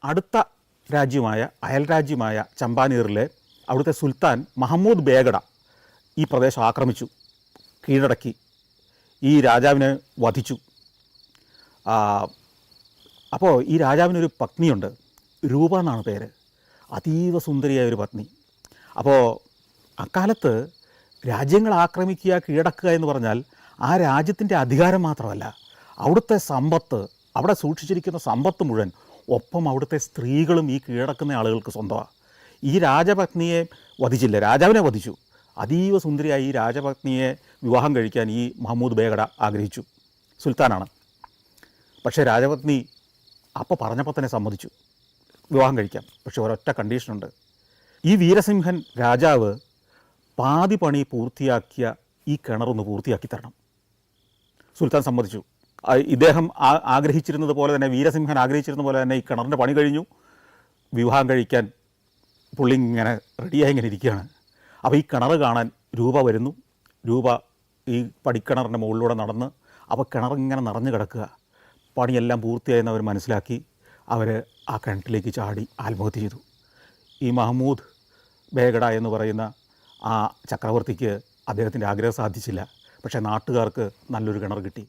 അടുത്ത രാജ്യമായ അയൽ രാജ്യമായ ചമ്പാനീറിലെ അവിടുത്തെ സുൽത്താൻ മഹമ്മൂദ് ബേഗഡ ഈ പ്രദേശം ആക്രമിച്ചു, കീഴടക്കി, ഈ രാജാവിനെ വധിച്ചു. അപ്പോൾ ഈ രാജാവിനൊരു പത്നിയുണ്ട്, രൂപ എന്നാണ് പേര്. അതീവ സുന്ദരിയായ ഒരു പത്നി. അപ്പോൾ അക്കാലത്ത് രാജ്യങ്ങൾ ആക്രമിക്കുക, കീഴടക്കുക എന്ന് പറഞ്ഞാൽ ആ രാജ്യത്തിൻ്റെ അധികാരം മാത്രമല്ല, അവിടുത്തെ സമ്പത്ത്, അവിടെ സൂക്ഷിച്ചിരിക്കുന്ന സമ്പത്ത് മുഴുവൻ, ഒപ്പം അവിടുത്തെ സ്ത്രീകളും ഈ കീഴടക്കുന്ന ആളുകൾക്ക് സ്വന്തമാണ്. ഈ രാജപത്നിയെ വധിച്ചില്ല, രാജാവിനെ വധിച്ചു. അതീവ സുന്ദരിയായി ഈ രാജപത്നിയെ വിവാഹം കഴിക്കാൻ ഈ മഹമ്മൂദ് ബേഗഡ ആഗ്രഹിച്ചു. സുൽത്താനാണ്. പക്ഷേ രാജപത്നി അപ്പോൾ പറഞ്ഞപ്പോൾ തന്നെ സമ്മതിച്ചു, വിവാഹം കഴിക്കാം. പക്ഷേ ഒരൊറ്റ കണ്ടീഷനുണ്ട്. ഈ വീരസിംഹൻ രാജാവ് പാതി പണി പൂർത്തിയാക്കിയ ഈ കിണറൊന്ന് പൂർത്തിയാക്കി തരണം. സുൽത്താൻ സമ്മതിച്ചു. ഇദ്ദേഹം ആഗ്രഹിച്ചിരുന്നത് പോലെ തന്നെ, വീരസിംഹൻ ആഗ്രഹിച്ചിരുന്ന പോലെ തന്നെ ഈ കിണറിൻ്റെ പണി കഴിഞ്ഞു. വിവാഹം കഴിക്കാൻ പുള്ളി ഇങ്ങനെ റെഡിയായി ഇങ്ങനെ ഇരിക്കുകയാണ്. അപ്പോൾ ഈ കിണർ കാണാൻ രൂപ വരുന്നു. രൂപ ഈ പടിക്കിണറിൻ്റെ മുകളിലൂടെ നടന്ന്, അപ്പോൾ കിണറിങ്ങനെ നിറഞ്ഞു കിടക്കുക. പണിയെല്ലാം പൂർത്തിയായെന്ന് അവർ മനസ്സിലാക്കി അവർ ആ കിണറ്റിലേക്ക് ചാടി ആത്മഹത്യ ചെയ്തു. ഈ മഹമ്മൂദ് ബേഗഡ എന്ന് പറയുന്ന ആ ചക്രവർത്തിക്ക് അദ്ദേഹത്തിൻ്റെ ആഗ്രഹം സാധിച്ചില്ല. പക്ഷേ നാട്ടുകാർക്ക് നല്ലൊരു കിണർ കിട്ടി.